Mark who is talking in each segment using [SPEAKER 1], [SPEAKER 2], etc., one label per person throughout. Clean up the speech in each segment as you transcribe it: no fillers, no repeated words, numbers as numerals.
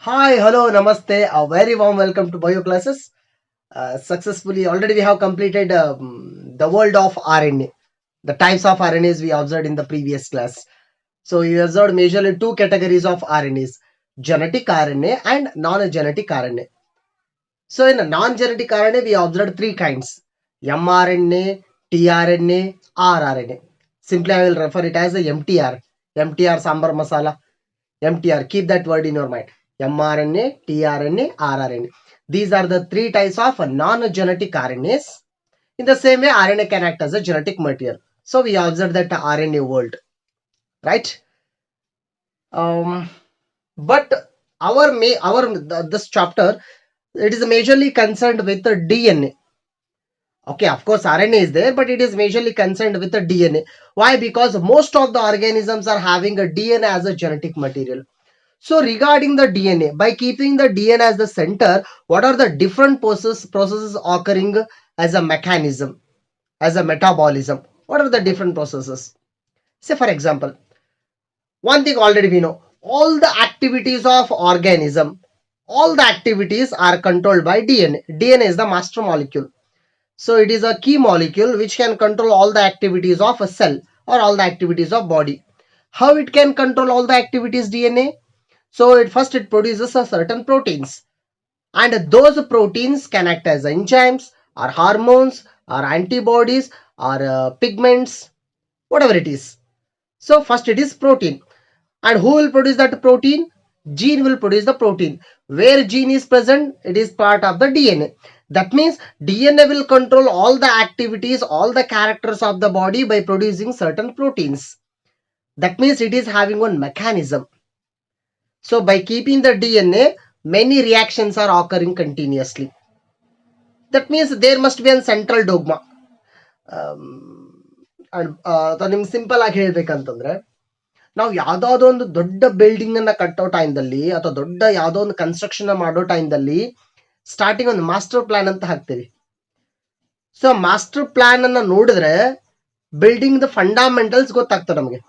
[SPEAKER 1] Hi, hello, namaste. A very warm welcome to bio classes. Successfully, already we have completed the world of RNA. The types of RNAs we observed in the previous class. So we observed majorly two categories of RNAs: genetic RNA and non-genetic RNA. So in a non-genetic RNA, we observed three kinds: mRNA, tRNA, rRNA. Simply, I will refer it as the MTR. MTR Sambar Masala. MTR. Keep that word in your mind. mRNA, tRNA, rRNA. These are the three types of non-genetic RNAs. In the same way, RNA can act as a genetic material. So we observe that RNA world, right? Um, but this chapter, it is majorly concerned with the DNA. Okay, of course, RNA is there, but it is majorly concerned with the DNA. Why? Because most of the organisms are having a DNA as a genetic material. So regarding the DNA, by keeping the DNA as the center, what are the different processes occurring as a mechanism, as a metabolism? What are the different processes? Say for example, one thing already we know, all the activities of organism, all the activities are controlled by DNA. DNA is the master molecule. So it is a key molecule which can control all the activities of a cell or all the activities of body. How it can control all the activities DNA? So it produces a certain proteins, and those proteins can act as enzymes or hormones or antibodies or pigments, whatever it is. So first it is protein, and who will produce that protein? Gene will produce the protein. Where gene is present, it is part of the DNA. That means DNA will control all the activities, all the characters of the body by producing certain proteins. That means it is having one mechanism. So by keeping the DNA, many reactions are occurring continuously. That means there must be a central dogma. And ನಿಮ್ಗೆ simple ಆಗಿ ಹೇಳ್ಬೇಕಂತಂದ್ರೆ, ನಾವು ಯಾವ್ದಾವ್ದೋ ಒಂದು ದೊಡ್ಡ building ಅನ್ನ ಕಟ್ಟೋ ಟೈಮ್ದಲ್ಲಿ ಅಥವಾ ದೊಡ್ಡ ಯಾವ್ದೋ ಒಂದು ಕನ್ಸ್ಟ್ರಕ್ಷನ್ ಮಾಡೋ ಟೈಮ್ದಲ್ಲಿ ಸ್ಟಾರ್ಟಿಂಗ್ ಒಂದು ಮಾಸ್ಟರ್ ಪ್ಲಾನ್ ಅಂತ ಹಾಕ್ತೀವಿ. ಸೊ ಮಾಸ್ಟರ್ ಪ್ಲಾನ್ ಅನ್ನ ನೋಡಿದ್ರೆ ಬಿಲ್ಡಿಂಗ್ ದ ಫಂಡಾಮೆಂಟಲ್ಸ್ ಗೊತ್ತಾಗ್ತದೆ ನಮಗೆ.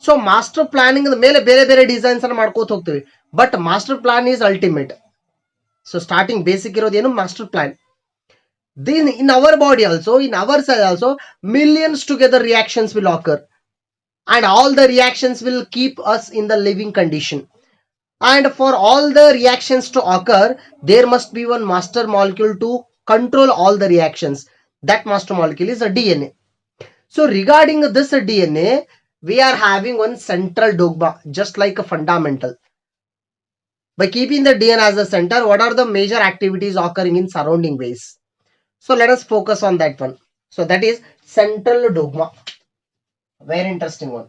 [SPEAKER 1] ಸೊ ಮಾಸ್ಟರ್ ಪ್ಲಾನಿಂಗ್ ಮೇಲೆ ಬೇರೆ ಬೇರೆ ಡಿಸೈನ್ಸ್ ಅನ್ನ ಮಾಡ್ಕೋತ ಹೋಗ್ತೀವಿ. But master plan is ultimate. So starting basic ಇರೋದೇನು master plan. Then in our body also, in our cell also, millions together reactions will occur, and all the reactions will keep us in the living condition. And for all the reactions to occur, there must be one master molecule to control all the reactions. That master molecule is a DNA. So regarding this DNA, we are having one central dogma, just like a fundamental. By keeping the DNA as the center, what are the major activities occurring in surrounding ways? So let us focus on that one. So that is central dogma. Very interesting one.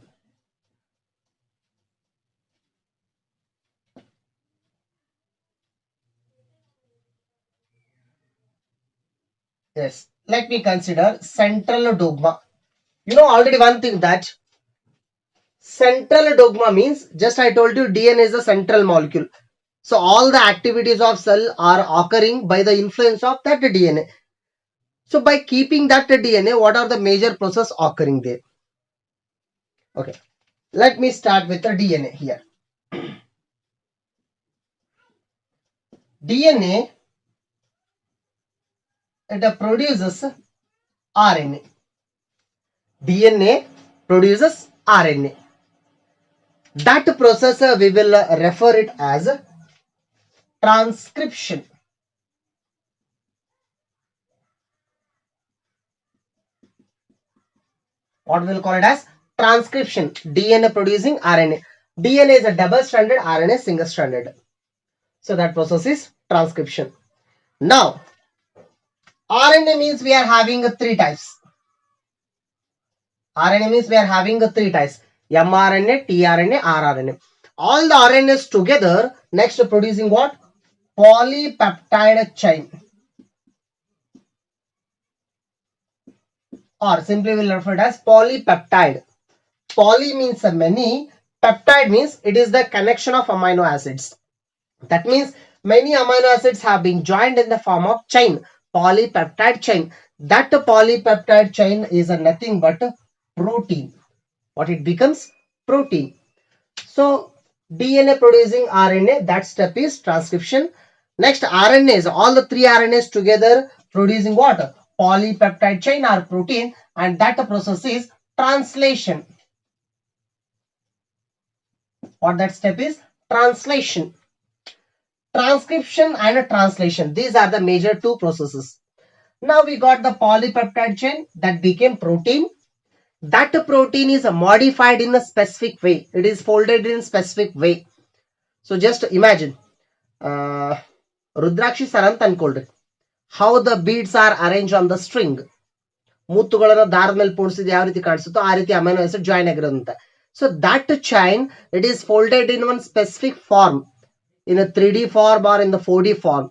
[SPEAKER 1] Yes. Let me consider central dogma. You know already one thing, that central dogma means, just I told you DNA is a central molecule. So all the activities of cell are occurring by the influence of that DNA. So by keeping that DNA, what are the major process occurring there? Okay. Let me start with the DNA here. DNA, it produces RNA. DNA produces RNA. That process we will refer it as transcription. What we will call it as transcription. DNA producing RNA. DNA is a double stranded, RNA single stranded. So that process is transcription. Now, RNA means we are having three types. RNA means we are having three types: mRNA, tRNA, rRNA. All the RNAs together, next producing what? Polypeptide chain. Or simply we will refer it as polypeptide. Poly means many, peptide means it is the connection of amino acids. That means many amino acids have been joined in the form of chain, polypeptide chain. That polypeptide chain is nothing but protein. What it becomes? Protein. So DNA producing RNA, that step is transcription. Next, RNAs, all the three RNAs together producing what? Polypeptide chain or protein, and that process is translation. What that step is? Translation. Transcription and translation. These are the major two processes. Now we got the polypeptide chain that became protein. That protein is modified in a specific way. It is folded in a specific way. So just imagine, Rudrakshi sar ಅಂತ ಅನ್ಕೊಳ್ರಿ. How the beads are arranged on the string. ಮುತ್ತುಗಳನ್ನು ದಾರದ ಮೇಲೆ ಪೋಣಿಸಿದ ಯಾವ ರೀತಿ ಕಾಣಿಸುತ್ತೋ ಆ ರೀತಿ amino acid join ಆಗಿರೋದಂತೆ. So that chain, it is folded in one specific form, in a 3D form or in the 4D form.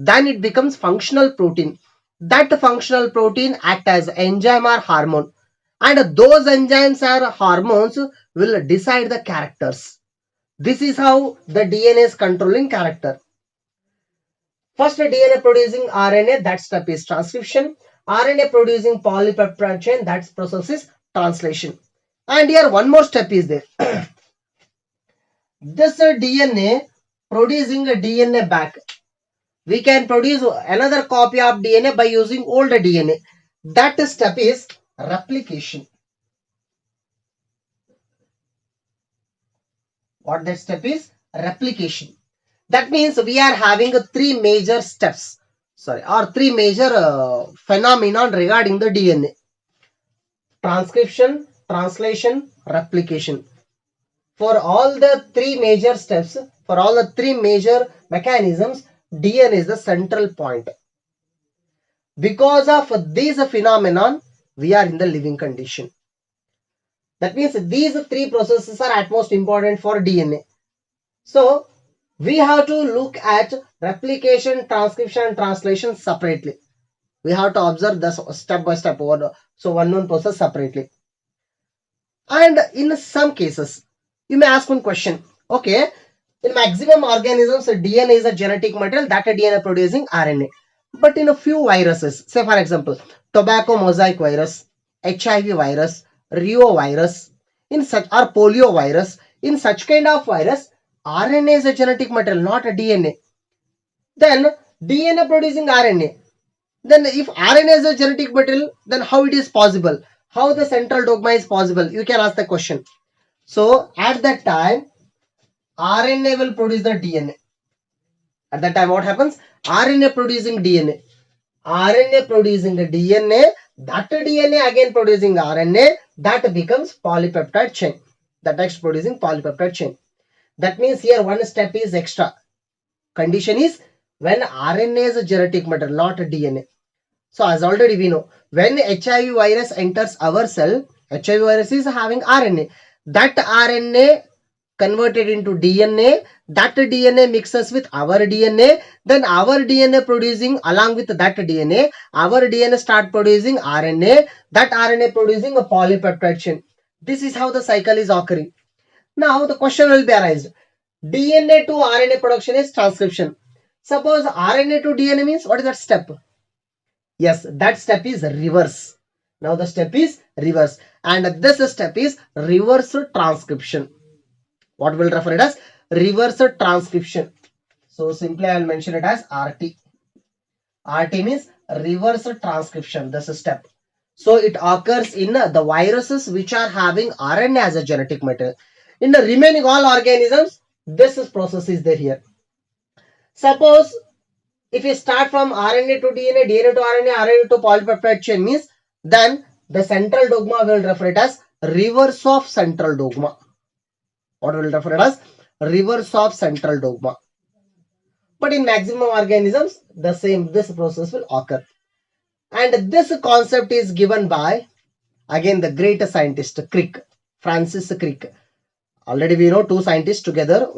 [SPEAKER 1] Then it becomes functional protein. That functional protein act as enzyme or hormone, and those enzymes or hormones will decide the characters. This is how the DNA is controlling character. First, DNA producing RNA, that step is transcription. RNA producing polypeptide chain, that process is translation. And here one more step is there. This DNA producing a DNA back. We can produce another copy of DNA by using old DNA. That step is replication. What that step is? Replication. That means we are having three major steps, or three major phenomenon regarding the DNA. Transcription, translation, replication. For all the three major steps, for all the three major mechanisms, DNA is the central point. Because of these phenomenon, we are in the living condition. That means these three processes are at most important for DNA. So we have to look at replication, transcription, and translation separately. We have to observe this step by step over. So one process separately. And in some cases, you may ask one question. Okay, in maximum organisms, DNA is a genetic material, that DNA producing RNA. But in a few viruses, say for example, tobacco mosaic virus, HIV virus, Rio virus, in such, or polio virus, in such kind of virus, RNA is a genetic material, not a DNA. Then DNA producing RNA. Then if RNA is a genetic material, then how it is possible? How the central dogma is possible? You can ask the question. So at that time, RNA will produce the DNA. At that time, what happens? RNA producing DNA. RNA producing the DNA. That DNA again producing RNA. That becomes polypeptide chain. The next producing polypeptide chain. That means here one step is extra. Condition is when RNA is a genetic material, not a DNA. So as already we know, when HIV virus enters our cell, HIV virus is having RNA. That RNA converted into DNA. That DNA mixes with our DNA. Then our DNA producing, along with that DNA, our DNA start producing RNA. That RNA producing a polypeptide chain. This is how the cycle is occurring. Now the question will be arised. DNA to RNA production is transcription. Suppose RNA to DNA means, what is that step? Yes, that step is reverse. Now the step is reverse, and this step is reverse transcription. What will refer it as? Reverse transcription. So simply I will mention it as RT. RT means reverse transcription. This step. So it occurs in the viruses which are having RNA as a genetic material. In the remaining all organisms, this process is there here. Suppose if you start from RNA to DNA, DNA to RNA, RNA to polypeptide chain means, then the central dogma will refer it as reverse of central dogma. What will refer it as? Reverse of central dogma. But in maximum organisms, this process will occur. And this concept is given by, again, the great scientist Crick, Francis Crick. Already we know two scientists together,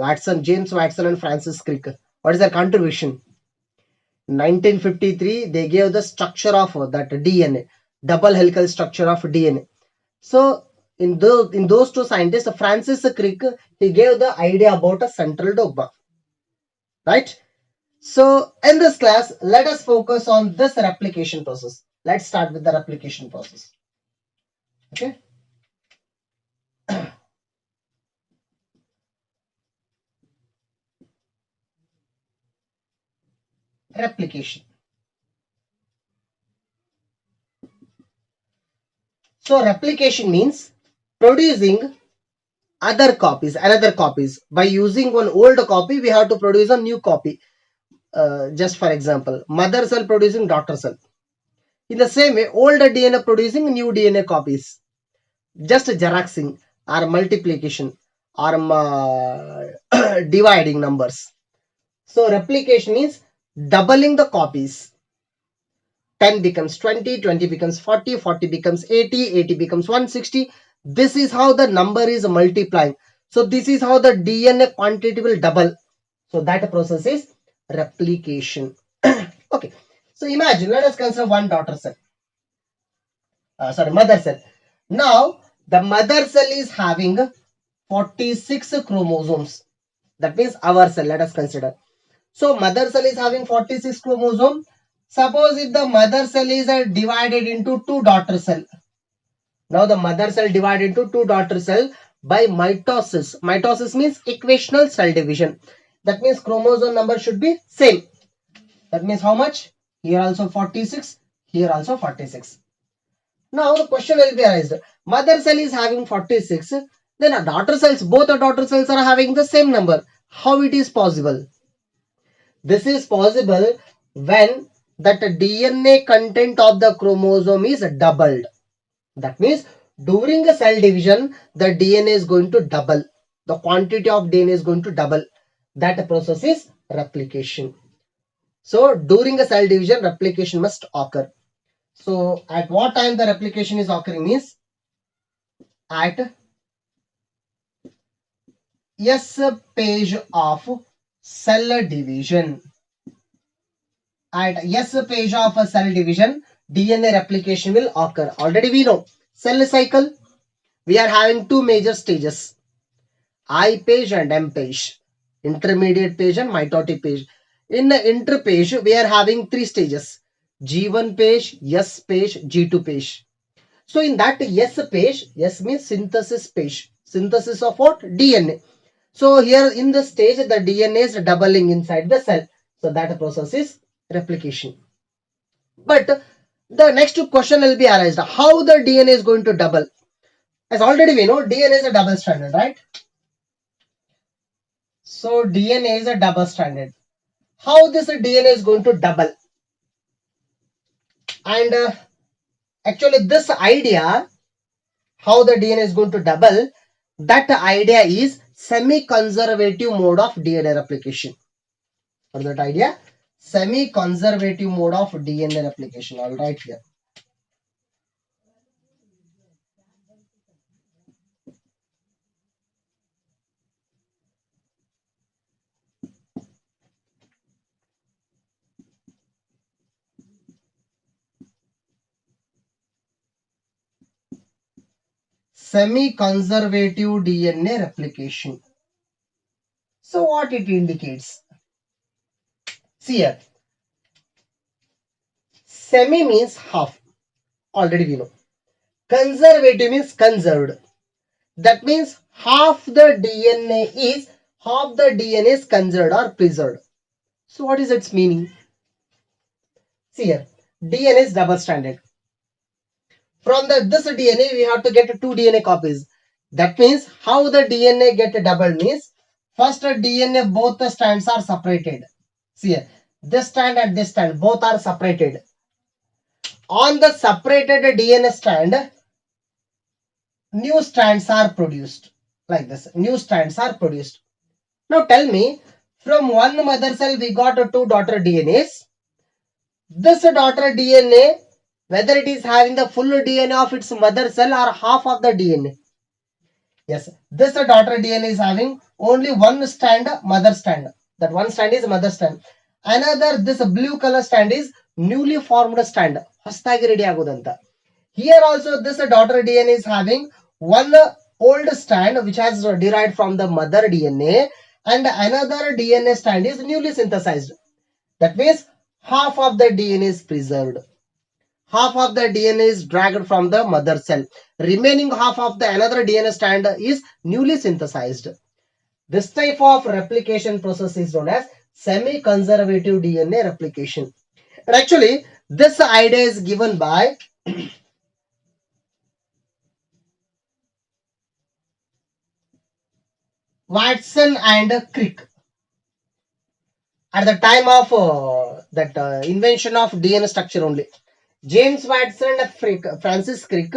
[SPEAKER 1] James Watson and Francis Crick. What is their contribution? 1953, they gave the structure of that DNA, double helical structure of DNA. So in those two scientists, Francis Crick, he gave the idea about a central dogma, right? So in this class, let us focus on this replication process. Let's start with the replication process. Okay. replication. So replication means producing another copies. By using one old copy, we have to produce a new copy. Just for example, mother cell producing daughter cell. In the same way, old DNA producing new DNA copies. Just xeroxing or multiplication or dividing numbers. So replication is doubling the copies. 10 becomes 20, 20 becomes 40, 40 becomes 80, 80 becomes 160. This is how the number is multiplying. So this is how the DNA quantity will double. So that process is replication. Okay. So imagine, let us consider one daughter cell. Mother cell. Now the mother cell is having 46 chromosomes. That means our cell, let us consider. So mother cell is having 46 chromosomes. Suppose if the mother cell is divided into two daughter cell. Now the mother cell divided into two daughter cell by mitosis. Mitosis means equational cell division. That means chromosome number should be same. That means how much? Here also 46, here also 46. Now the question will be arised. Mother cell is having 46, then a daughter cells, both the daughter cells are having the same number. How it is possible? This is possible when that DNA content of the chromosome is doubled. That means during a cell division, the DNA is going to double. The quantity of DNA is going to double. That process is replication. So during a cell division, replication must occur. So at what time the replication is occurring is at S page of cell division. At S page of a cell division, DNA replication will occur. Already we know cell cycle. We are having two major stages, I page and M page, intermediate page and mitotic page. In the inter page, we are having three stages, G1 page, S page, G2 page. So in that S page, S means synthesis page, synthesis of what? DNA. So here in the stage, the DNA is doubling inside the cell. So that process is replication. But the next question will be arised, how the DNA is going to double? As already we know, DNA is a double stranded, right? So DNA is a double stranded. How this DNA is going to double? And actually this idea, how the DNA is going to double, that idea is semi-conservative mode of DNA replication. For that idea, semi-conservative mode of DNA replication. I'll write here. Semi-conservative DNA replication. So what it indicates? See here. Semi means half. Already we know. Conservative means conserved. That means half the DNA is conserved or preserved. So what is its meaning? See here, DNA is double stranded. From this DNA, we have to get two DNA copies. That means how the DNA get doubled means first DNA both the strands are separated. See here, this strand and this strand both are separated. On the separated DNA strand, new strands are produced like this. New strands are produced. Now tell me, from one mother cell we got two daughter DNAs. This daughter DNA, whether it is having the full DNA of its mother cell or half of the DNA. Yes, this daughter DNA is having only one strand, mother strand. That one strand is mother strand. Another, this blue color strand is newly formed strand. Here also this daughter DNA is having one old strand which has derived from the mother DNA, and another DNA strand is newly synthesized. That means half of the DNA is preserved. Half of the DNA is dragged from the mother cell. Remaining half of the another DNA strand is newly synthesized. This type of replication process is known as semi-conservative DNA replication. And actually, this idea is given by Watson and Crick at the time of that invention of DNA structure only. James Watson and Francis Crick,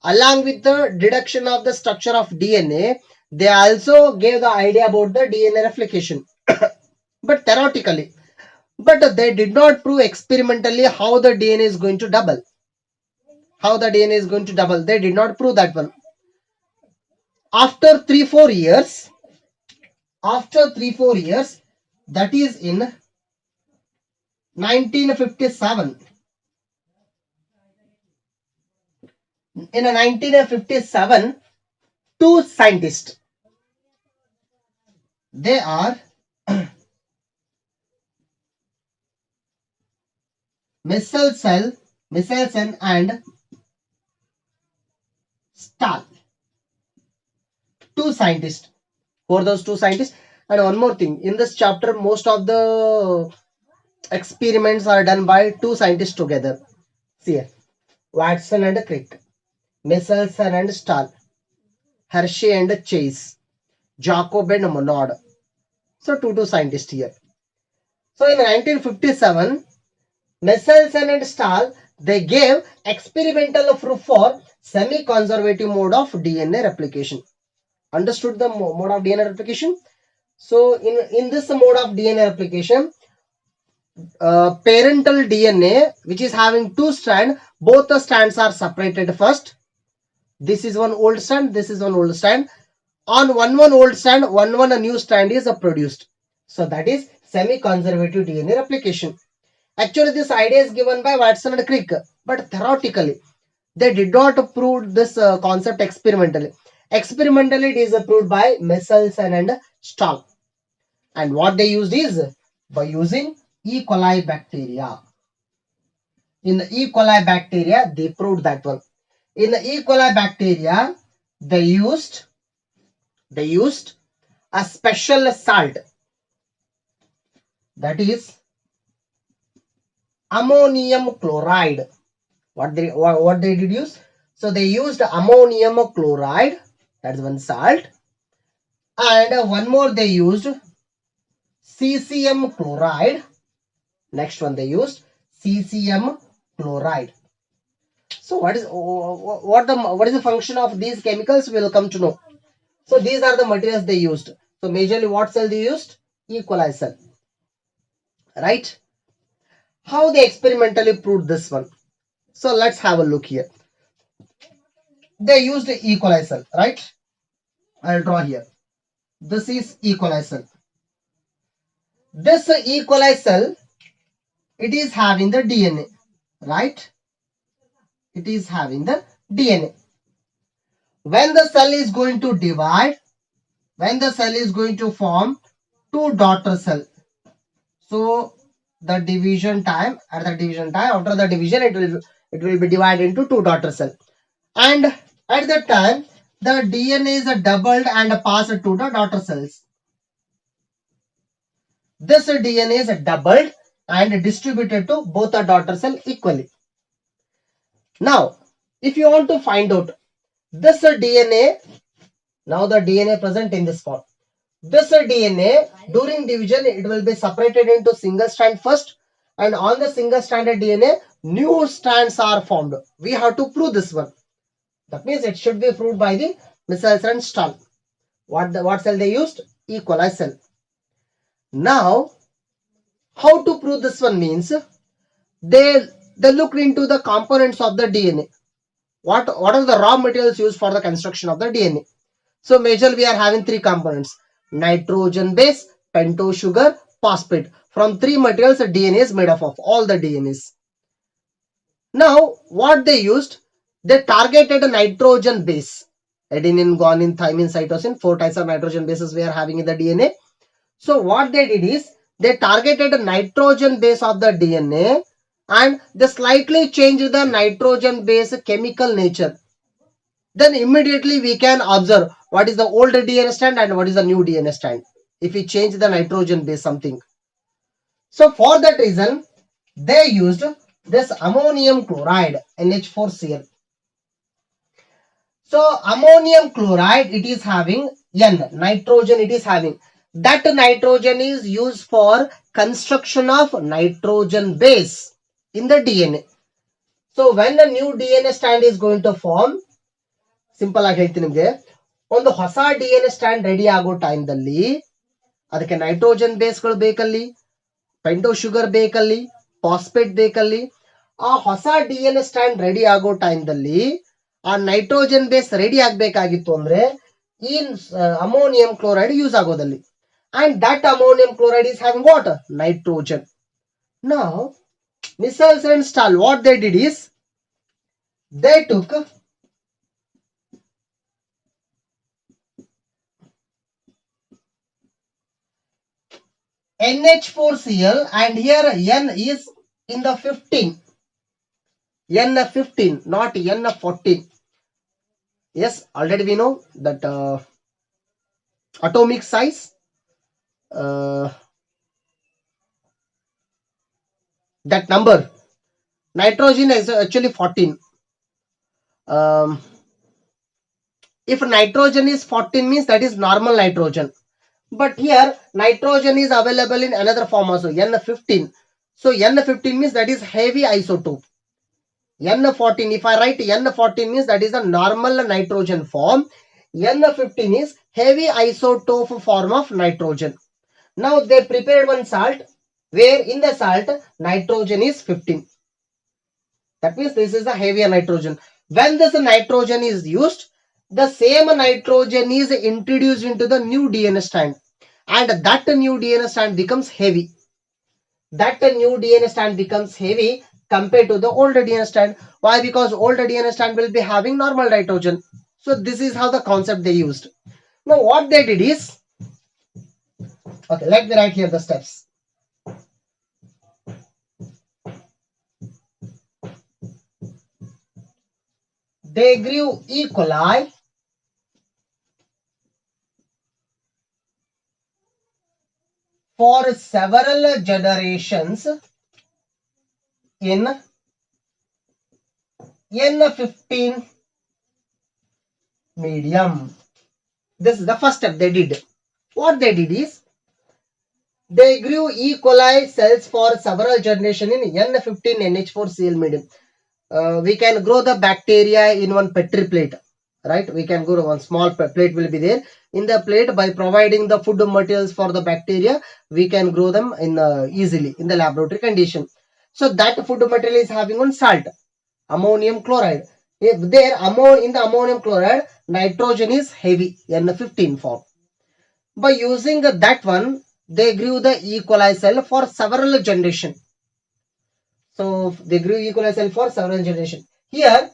[SPEAKER 1] along with the deduction of the structure of DNA, they also gave the idea about the DNA replication, but theoretically. But they did not prove experimentally how the DNA is going to double. How the DNA is going to double. They did not prove that one. After 3-4 years, that is in 1957. In 1957, two scientists, they are Michelson and Stahl. Two scientists. Who are those two scientists? And one more thing, in this chapter, most of the experiments are done by two scientists together. See here, Watson and Crick, Michelson and Stahl, Hershey and Chase, Jacob and Monod. So two scientists here. So in 1957, Michelson and Stahl, they gave experimental proof for semi-conservative mode of DNA replication. Understood the mode of DNA replication? So in this mode of DNA replication, parental DNA, which is having two strands, both the strands are separated first. This is one old strand, this is one old strand. On one old strand, one a new strand is produced. So that is semi-conservative DNA replication. Actually, this idea is given by Watson and Crick, but theoretically, they did not prove this concept experimentally. Experimentally, it is proved by Michelson and Stahl. And what they used is by using E. coli bacteria. In the E. coli bacteria, they proved that one. In the E. coli bacteria, they used a special salt, that is ammonium chloride. What they did use? So they used ammonium chloride, that's one salt, and one more they used cesium chloride. Next one they used cesium chloride. So what is the function of these chemicals? We will come to know. So these are the materials they used. So majorly what cell they used? E. coli cell, right? How they experimentally proved this one? So let's have a look here. They used E. coli cell, right? I'll draw here. This is E. coli cell. This E. coli cell, it is having the DNA, right? It is having the DNA. When the cell is going to divide, when the cell is going to form two daughter cell, so the division time, after the division, it will be divided into two daughter cell, and at that time the DNA is doubled and passed to the daughter cells. This DNA is doubled and distributed to both the daughter cell equally. Now, if you want to find out this DNA, now the DNA present in this form. This DNA during division, it will be separated into single strand first, and on the single stranded DNA, new strands are formed. We have to prove this one. That means it should be proved by the Michelson and Stahl. What cell they used? E. coli cell. Now, how to prove this one means they looked into the components of the DNA. What are the raw materials used for the construction of the DNA? So majorly we are having three components: nitrogen base, pentose sugar, phosphate. From three materials the DNA is made up of, all the DNAs. Now what they used, they targeted a nitrogen base. Adenine, guanine, thymine, cytosine, four types of nitrogen bases we are having in the DNA. So what they did is they targeted a nitrogen base of the DNA and they slightly changed the nitrogen base chemical nature. Then immediately we can observe what is the old DNA strand and what is the new DNA strand if we change the nitrogen base something. So for that reason, they used this ammonium chloride, NH4Cl. So ammonium chloride, it is having N, nitrogen it is having. That nitrogen is used for construction of nitrogen base in the DNA. So when a new DNA strand is going to form, simple ಆಗಿ ಹೇಳ್ತೀನಿ ನಿಮಗೆ, ಒಂದು ಹೊಸ DNA stand ready ಆಗೋ ಟೈಮ್ದಲ್ಲಿ ಅದಕ್ಕೆ nitrogen ಬೇಸ್ಗಳು ಬೇಕಲ್ಲಿ, ಪೆಂಟೋ sugar ಬೇಕಲ್ಲಿ, phosphate ಬೇಕಲ್ಲಿ. ಆ ಹೊಸ DNA ಸ್ಟ್ಯಾಂಡ್ ರೆಡಿ ಆಗೋ ಟೈಮ್ದಲ್ಲಿ ಆ ನೈಟ್ರೋಜನ್ ಬೇಸ್ ರೆಡಿ ಆಗ್ಬೇಕಾಗಿತ್ತು ಅಂದ್ರೆ ಈ ಅಮೋನಿಯಂ ಕ್ಲೋರೈಡ್ ಯೂಸ್ ಆಗೋದಲ್ಲಿ. And that ammonium chloride is having what? Nitrogen. Now, Missels and Stahl, what they did is, they took NH4Cl and here N is in the 15. N15, not N14. Yes, already we know that atomic size, that number, nitrogen is actually 14. If nitrogen is 14 means that is normal nitrogen. But here nitrogen is available in another form also, N15. So N15 means that is heavy isotope. N14, if I write N14 means that is a normal nitrogen form. N15 is heavy isotope form of nitrogen. Now they prepared one salt where in the salt nitrogen is 15. That means this is a heavier nitrogen. When this nitrogen is used, the same nitrogen is introduced into the new DNA strand and that new DNA strand becomes heavy. That new DNA strand becomes heavy compared to the older DNA strand. Why? Because older DNA strand will be having normal nitrogen. So this is how the concept they used. Now what they did is, okay, let me write here the steps. They grew E. coli for several generations in N15 medium. This is the first step they did. What they did is, they grew E. coli cells for several generations in N15 NH4Cl medium. We can grow the bacteria in one Petri plate, right? We can grow one small plate will be there. In the plate, by providing the food materials for the bacteria, we can grow them in easily in the laboratory condition. So that food material is having one salt, ammonium chloride. If there in the ammonium chloride, nitrogen is heavy, N15 form. By using that one, they grew the E. coli cell for several generations. So they grew E. coli cell for several generations. Here,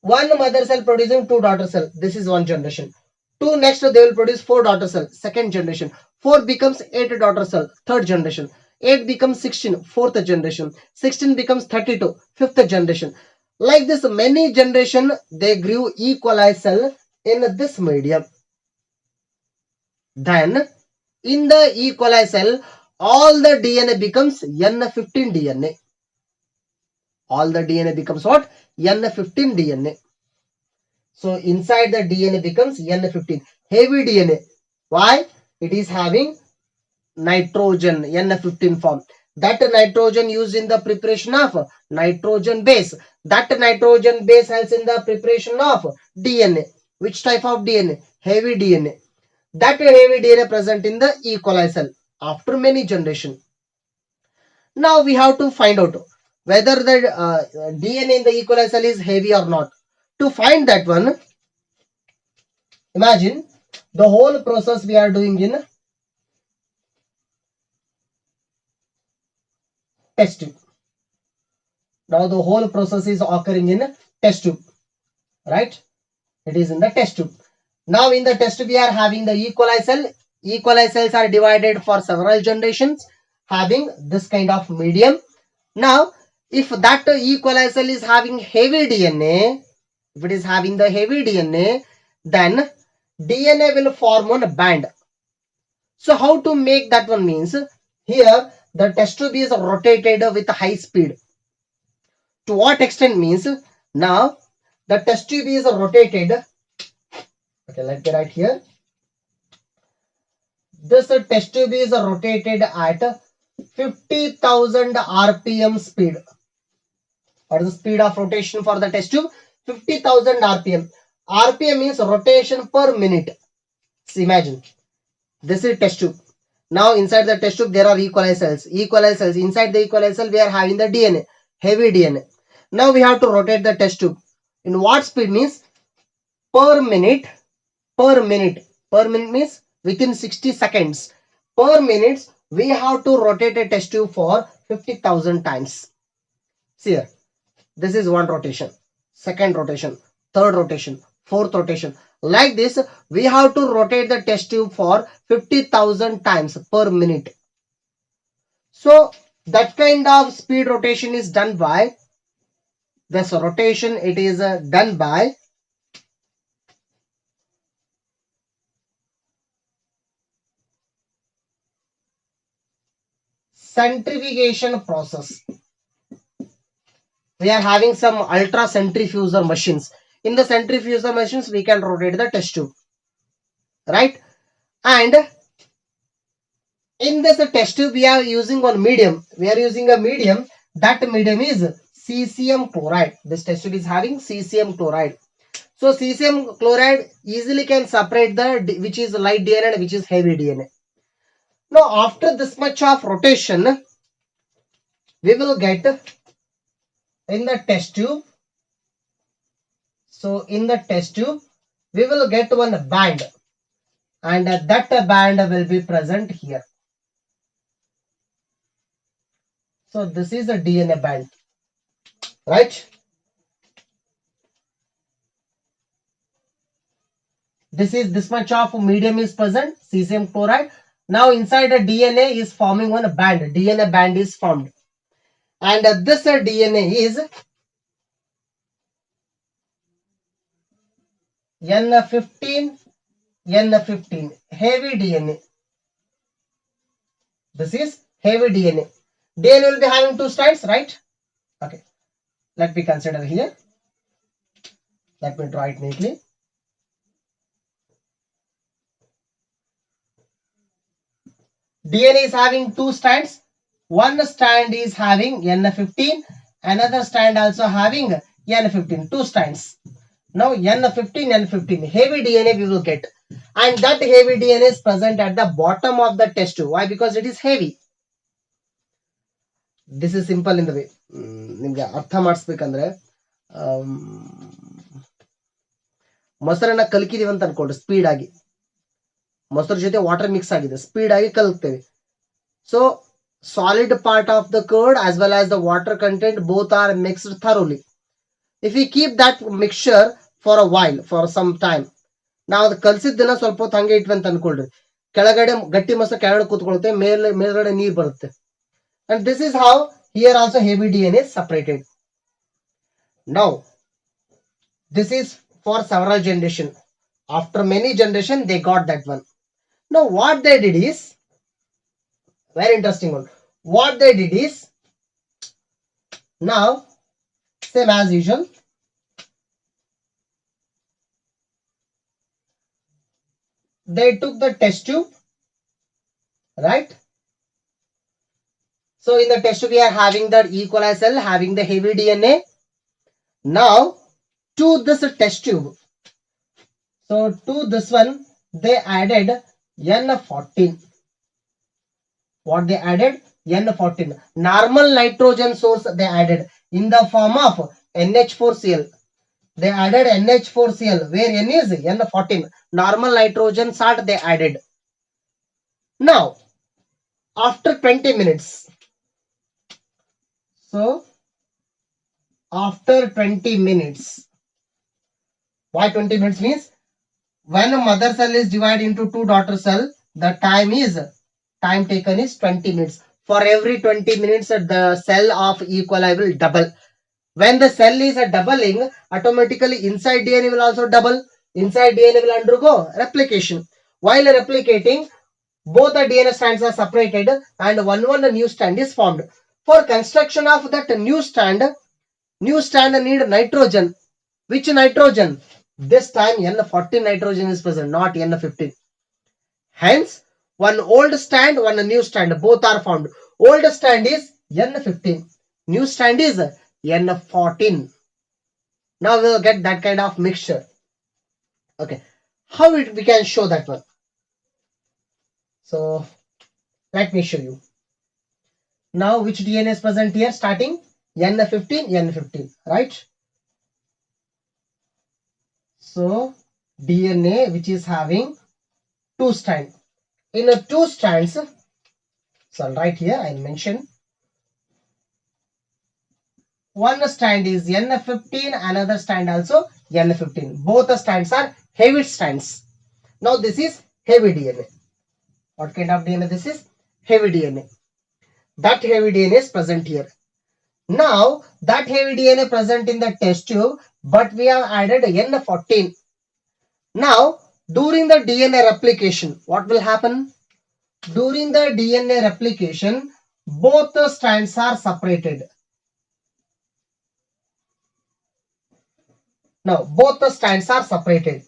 [SPEAKER 1] one mother cell producing 2 daughter cell. This is one generation. 2 next they will produce 4 daughter cell. Second generation. 4 becomes 8 daughter cell. Third generation. 8 becomes 16. Fourth generation. 16 becomes 32. Fifth generation. Like this, many generation they grew E. coli cell in this medium. Then in the E. coli cell, all the DNA becomes N15 DNA. All the DNA becomes what? N15 DNA. So inside the DNA becomes N15. Heavy DNA. Why? It is having nitrogen, N15 form. That nitrogen used in the preparation of nitrogen base. That nitrogen base helps in the preparation of DNA. Which type of DNA? Heavy DNA. That heavy DNA present in the E. coli cell after many generations. Now we have to find out whether the DNA in the E. coli cell is heavy or not. To find that one, imagine the whole process we are doing in test tube. Now the whole process is occurring in test tube, right? It is in the test tube. Now in the test tube we are having the E. coli cell. E. coli cells are divided for several generations having this kind of medium. Now if that E. coli cell is having heavy DNA, if it is having the heavy DNA, then DNA will form one band. So how to make that one means, here the test tube is rotated with high speed. To what extent means, now the test tube is rotated. Okay, let me write here. This test tube is rotated at 50,000 RPM speed. What is the speed of rotation for the test tube? 50,000 RPM. RPM means rotation per minute. So imagine, this is test tube. Now inside the test tube there are E. coli cells. E. coli cells. Inside the E. coli cell we are having the DNA, heavy DNA. Now we have to rotate the test tube. In what speed means? Per minute. Per minute. Per minute means within 60 seconds. Per minute we have to rotate a test tube for 50,000 times. See here. This is one rotation, second rotation, third rotation, fourth rotation. Like this, we have to rotate the test tube for 50,000 times per minute. So that kind of speed rotation is done by, this rotation it is done by centrifugation process. We are having some ultra centrifugal machines. In the centrifugal machines, we can rotate the test tube, right? And in this test tube, we are using one medium. We are using a medium. That medium is cesium chloride. This test tube is having cesium chloride. So cesium chloride easily can separate the which is light DNA and which is heavy DNA. Now after this much of rotation, we will get in the test tube. So in the test tube, we will get one band, and that band will be present here. So this is a DNA band, right? This much of medium is present, cesium chloride. Now inside the DNA is forming one band. DNA band is formed, and this DNA is N15, N15, heavy DNA. This is heavy DNA. DNA will be having two strands, right? Okay. Let me consider here. Let me draw it neatly. DNA is having two strands. One strand is having N15, another strand also having N15, two strands. Now N15, N15, heavy DNA we will get. And that heavy DNA is present at the bottom of the test tube. Why? Because it is heavy. This is simple in the way. ನಿಮಗೆ ಅರ್ಥ ಮಾಡಿಸ್ಬೇಕಂದ್ರೆ ಮೊಸರನ್ನ ಕಲಕಿದೀವಿ ಅಂತ ಅನ್ಕೊಂಡ್ರೆ speed ಆಗಿ, ಮೊಸರು ಜೊತೆ water mix ಆಗಿದೆ, ಸ್ಪೀಡ್ ಆಗಿ ಕಲಕ್ತೇವೆ. So solid part of the curd as well as the water content both are mixed thoroughly. If we keep that mixture for a while, for some time, ನಾವು ಅದು ಕಲಸಿದ್ದನ್ನ ಸ್ವಲ್ಪ ಹೊತ್ತು ಹಂಗೆ ಇಟ್ವಿ ಅಂತ ಅನ್ಕೊಳ್ರಿ, ಕೆಳಗಡೆ ಗಟ್ಟಿ ಮೊಸರು ಕೆಳಗಡೆ ಕೂತ್ಕೊಳುತ್ತೆ, ಮೇಲ್ಗಡೆ ನೀರು ಬರುತ್ತೆ. And this is how here also heavy DNA is separated. Now this is for several generation. After many generation they got that one. Now what they did is very interesting one. What they did is, now same as usual, they took the test tube, right? So in the test tube we are having the E. coli cell having the heavy DNA. Now to this test tube, so to this one they added N14. What they added? N14. Normal nitrogen source they added in the form of NH4Cl. They added NH4Cl where N is N14. Normal nitrogen salt they added. Now after 20 minutes, so after 20 minutes, why 20 minutes means when a mother cell is divided into two daughter cell, the time taken is 20 minutes. For every 20 minutes, the cell of E. coli will double. When the cell is doubling, automatically inside DNA will also double. Inside DNA will undergo replication. While replicating, Both the DNA strands are separated and one new strand is formed. For construction of that new strand need nitrogen. Which nitrogen? This time N14 nitrogen is present, not N15. Hence, one old strand, one new strand, both are formed. Old strand is N15, new strand is N14. Now we will get that kind of mixture. Okay, how we can show that one? So let me show you. Now which DNA is present here? Starting N15, N15, right? So DNA which is having two strands. In a two strands, so I'll write here, I'll mention. One strand is N15, another strand also N15. Both the strands are heavy strands. Now this is heavy DNA. What kind of DNA this is? Heavy DNA. That heavy DNA is present here. Now that heavy DNA present in the test tube, but we have added N14. Now during the DNA replication, what will happen? During the DNA replication, both the strands are separated. Now both the strands are separated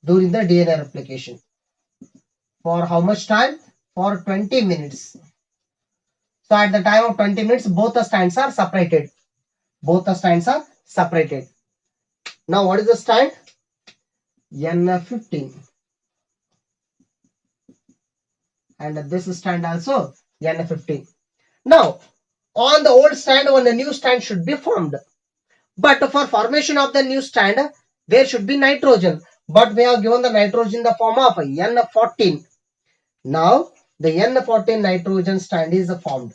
[SPEAKER 1] during the DNA replication. For how much time? For 20 minutes. So at the time of 20 minutes, both the strands are separated. Both the strands are separated. Now what is the strand? N15. And this strand also N15. Now on the old strand, when a new strand should be formed. But for formation of the new strand, there should be nitrogen. But we have given the nitrogen in the form of N14. Now the N14 nitrogen strand is formed.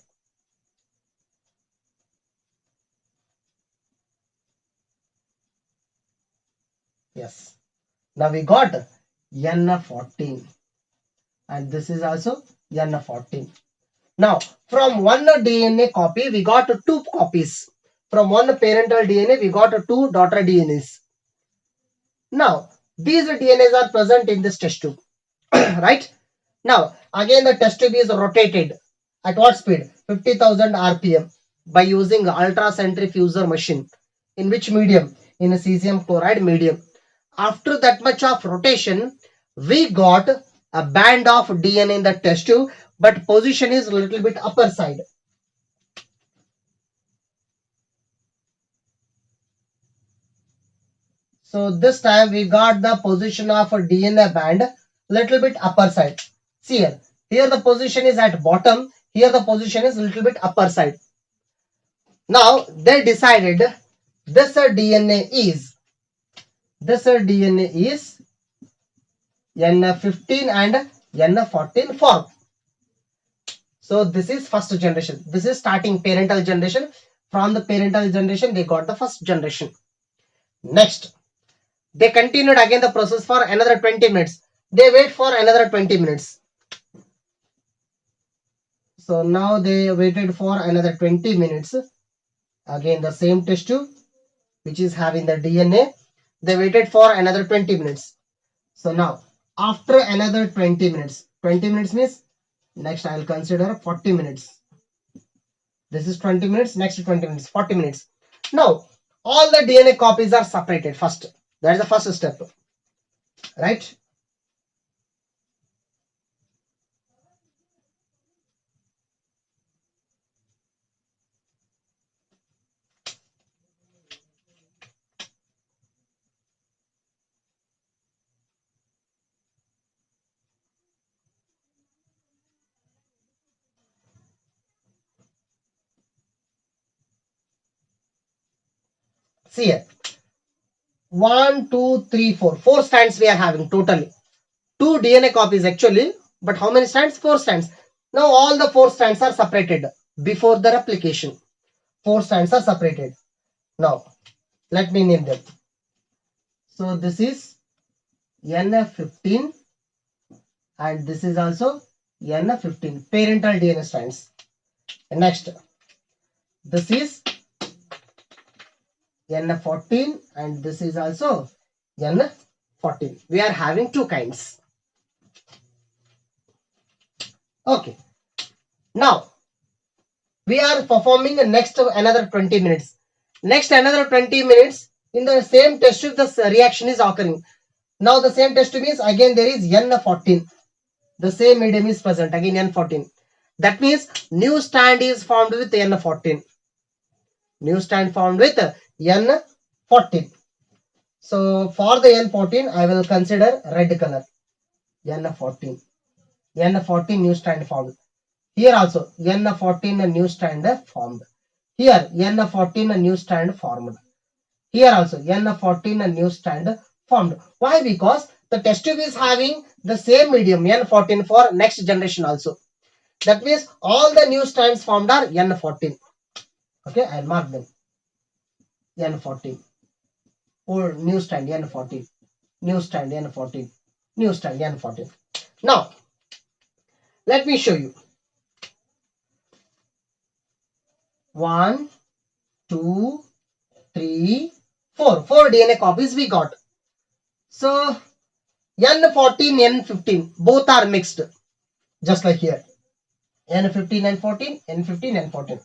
[SPEAKER 1] Yes. Now we got N14 and this is also N14. Now from one DNA copy we got two copies. From one parental DNA we got two daughter DNAs. Now these DNAs are present in this test tube. Right? Now again the test tube is rotated at what speed? 50,000 RPM by using ultracentrifuger machine. In which medium? In a cesium chloride medium. After that much of rotation, we got a band of DNA in the test tube, but position is a little bit upper side. So this time we got the position of a DNA band little bit upper side. See here, here the position is at bottom, here the position is little bit upper side. Now they decided this DNA is N15 and N14 form. So this is first generation. This is starting parental generation. From the parental generation, they got the first generation. Next, they continued again the process for another 20 minutes. They wait for another 20 minutes. So now they waited for another 20 minutes. Again the same test tube which is having the DNA. They waited for another 20 minutes. So now after another 20 minutes, 20 minutes means next I will consider 40 minutes. This is 20 minutes, next 20 minutes, 40 minutes. Now all the DNA copies are separated first. That is the first step, right? See here, 1, 2, 3, 4. 4 strands we are having totally. 2 DNA copies actually, but how many strands? 4 strands. Now all the 4 strands are separated before the replication. 4 strands are separated. Now let me name them. So this is N15 and this is also N15 parental DNA strands. Next, this is N14 and this is also N14. We are having two kinds. Okay. Now we are performing next another 20 minutes. Next another 20 minutes in the same test tube the reaction is occurring. Now the same test tube means again there is N14. The same medium is present again N14. That means new strand is formed with N14. New strand formed with N14. So for the N14 I will consider red color. N14. N14 new strand formed. Here also N14 new strand formed. Here N14 new strand formed. Here also N14 new strand formed. Why? Because the test tube is having the same medium N14 for next generation also. That means all the new strands formed are N14. Okay, I'll mark them. N14. Or new strand N14. New strand N14. New strand N14. Now, let me show you. 1, 2, 3, 4. 4 DNA copies we got. So, N14, N15, both are mixed. Just like here. N15, N14, N15, N14.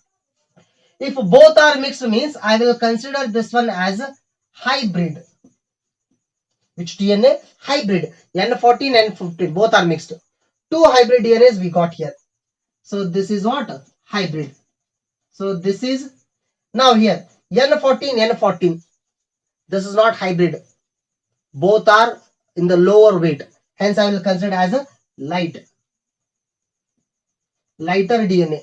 [SPEAKER 1] If both are mixed means I will consider this one as a hybrid. Which DNA? Hybrid. N14 and N15 both are mixed. Two hybrid DNAs we got here. So this is what? Hybrid. So this is now here N14, N14. This is not hybrid. Both are in the lower weight. Hence I will consider as a lighter DNA.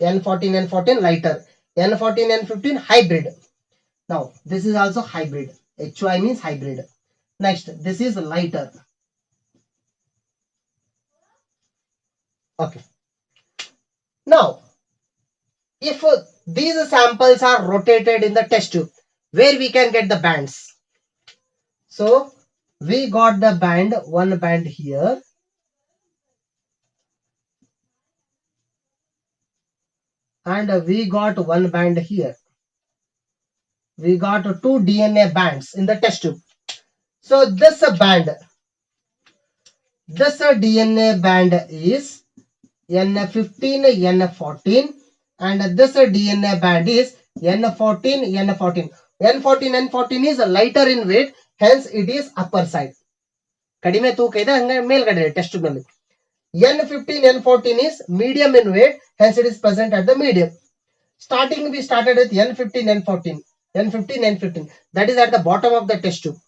[SPEAKER 1] N14, N14 lighter. N14, N15 hybrid. Now this is also hybrid. HY means hybrid. Next, this is lighter. Okay. Now, if these samples are rotated in the test tube, where we can get the bands? So, we got the band, one band here. And we got one band here. We got two DNA bands in the test tube. So, this DNA band is N15, N14. And this DNA band is N14, N14. N14, N14 is lighter in weight, hence it is upper side. ಕಡಿಮೆ ತೂಕ ಇದೆ ಹಂಗೆ ಮೇಲ್ಗಡೆ test tube ನಲ್ಲಿ. N15, N14 is medium in weight, hence it is present at the medium. Starting we started with N15, N14. N15, N15. That is at the bottom of the test tube.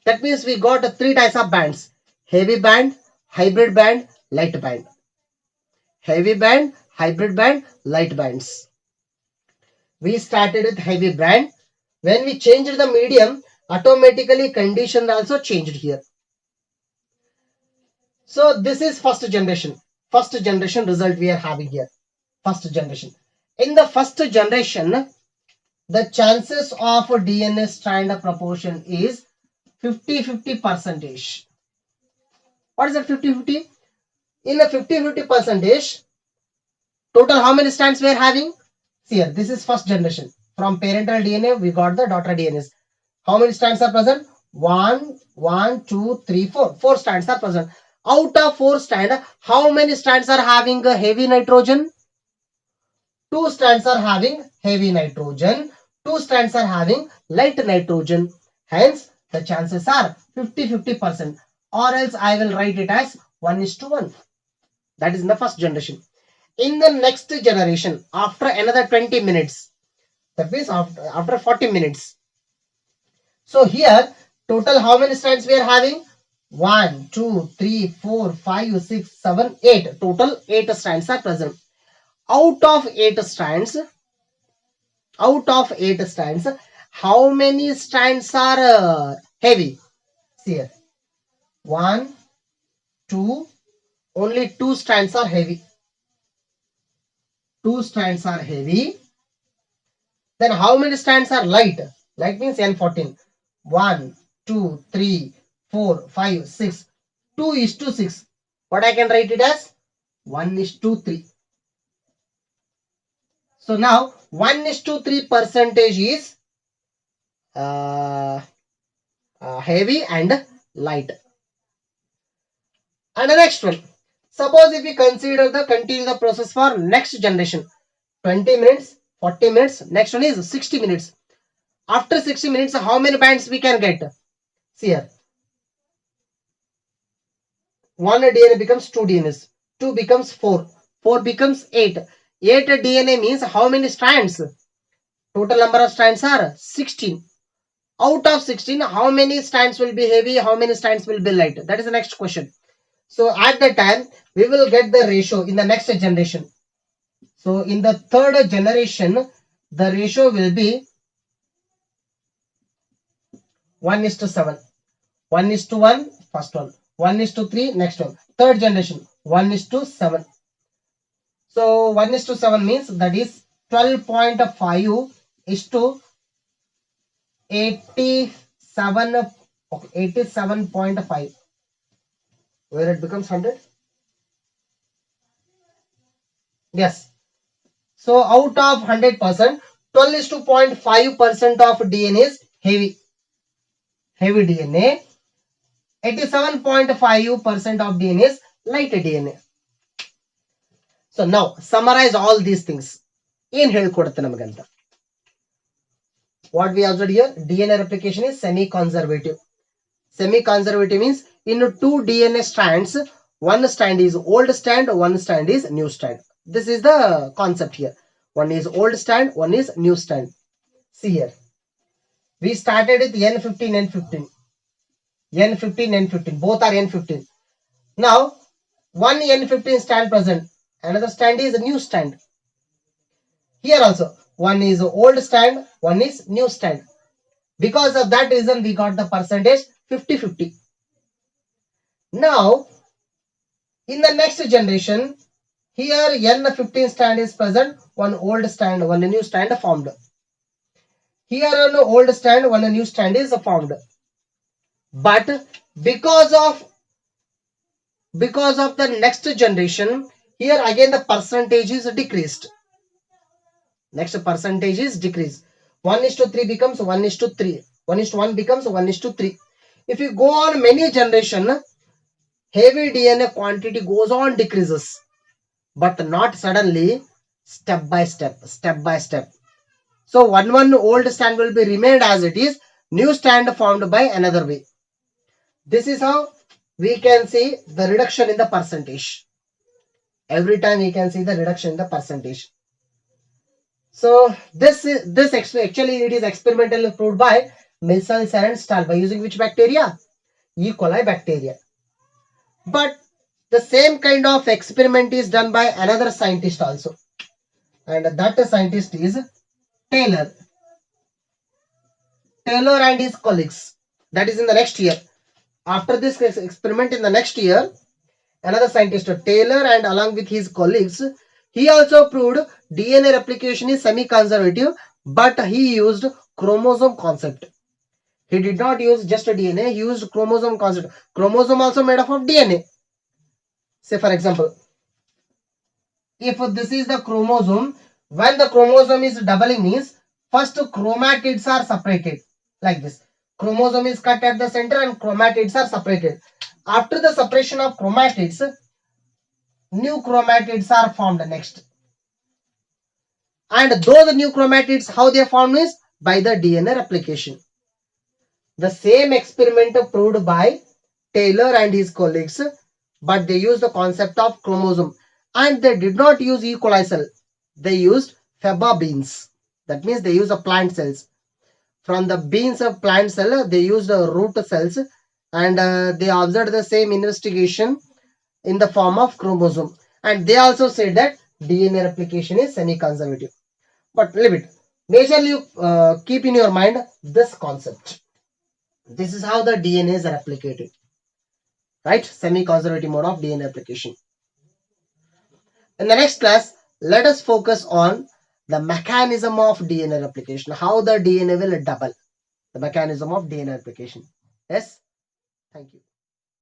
[SPEAKER 1] That means we got three types of bands. Heavy band, hybrid band, light band. Heavy band, hybrid band, light bands. We started with heavy band. When we changed the medium, automatically condition also changed here. So this is first generation. First generation result we are having here. First generation. In the first generation, the chances of DNA strand proportion is 50-50 percentage. What is that 50-50? In the 50-50 percentage, total how many strands we are having? See here, this is first generation. From parental DNA, we got the daughter DNAs. How many strands are present? 1, 1, 2, 3, 4. 4 strands are present. Out of 4 strands, how many strands are having a heavy nitrogen? 2 strands are having heavy nitrogen. 2 strands are having light nitrogen. Hence, the chances are 50-50%. Or else I will write it as 1:1. That is in the first generation. In the next generation, after another 20 minutes, that means after 40 minutes. So here, total how many strands we are having? 1, 2, 3, 4, 5, 6, 7, 8. Total 8 strands are present. Out of 8 strands, how many strands are heavy? See here. 1, 2, only 2 strands are heavy. 2 strands are heavy. Then how many strands are light? Light means N14. 1, 2, 3, 4, 5, 6. 2:6. What I can write it as? 1:3. So now 1:3 percentage is heavy and light. And the next one, Suppose if we consider the continue the process for next generation, 20 minutes, 40 minutes, next one is 60 minutes. After 60 minutes, how many bands we can get? See here. 1 DNA becomes 2 DNAs. 2 becomes 4. 4 becomes 8. 8 DNA means how many strands? Total number of strands are 16. Out of 16, how many strands will be heavy? How many strands will be light? That is the next question. So at that time, we will get the ratio in the next generation. So in the third generation, the ratio will be 1:7. 1:1, first one. 1:3, next one. Third generation, 1:7. So 1:7 means that is 12.5 is to 87, okay, 87.5, where it becomes 100. Yes. So out of 100%, 12:0.5% of DNA is heavy DNA. 87.5% of DNA is light DNA. So now summarize all these things. ಏನ್ ಹೇಳ್ಕೊಡುತ್ತೆ ನಮಗಂತ? What we observed here, DNA replication is semi-conservative. Semi-conservative means in 2 DNA strands, one strand is old strand, one strand is new strand. This is the concept here. One is old strand, one is new strand. See here. We started with N15, N15. N15, N15. Both are N15. Now, one N15 strand present. Another strand is a new strand. Here also, one is old strand, one is new strand. Because of that reason, we got the percentage 50-50. Now, in the next generation, here N15 strand is present, one old strand, one new strand formed. Here an old strand, one new strand is formed. But because of the next generation, here again the percentage is decreased. Next percentage is decreased. 1:3 becomes 1:3. 1:1 becomes 1:3. If you go on many generation, heavy DNA quantity goes on decreases, but not suddenly, step by step. So one old strand will be remained as it is, new strand formed by another way. This is how we can see the reduction in the percentage. Every time we can see the reduction in the percentage. So this actually it is experimentally proved by Milsons and Stahl by using which bacteria? E. coli bacteria. But the same kind of experiment is done by another scientist also, and that scientist is Taylor and his colleagues. That is in the next year. After this experiment in the next year, another scientist Taylor and along with his colleagues, he also proved DNA replication is semi-conservative, but he used chromosome concept. He did not use just a DNA, he used chromosome concept. Chromosome also made up of DNA. Say for example, if this is the chromosome, when the chromosome is doubling means first chromatids are separated like this. Chromosome is cut at the center and chromatids are separated. After the separation of chromatids, new chromatids are formed next. And those new chromatids, how they formed is by the DNA replication. The same experiment proved by Taylor and his colleagues, but they used the concept of chromosome, and they did not use E. coli cell. They used faba beans. That means they use the plant cells. From the beans of plant cell, they used the root cells, and they observed the same investigation in the form of chromosome. And they also said that DNA replication is semi-conservative. But leave it. Majorly, keep in your mind this concept. This is how the DNA is replicated. Right? Semi-conservative mode of DNA replication. In the next class, let us focus on the mechanism of DNA replication. How the DNA will double. The mechanism of DNA replication. Yes? Thank you.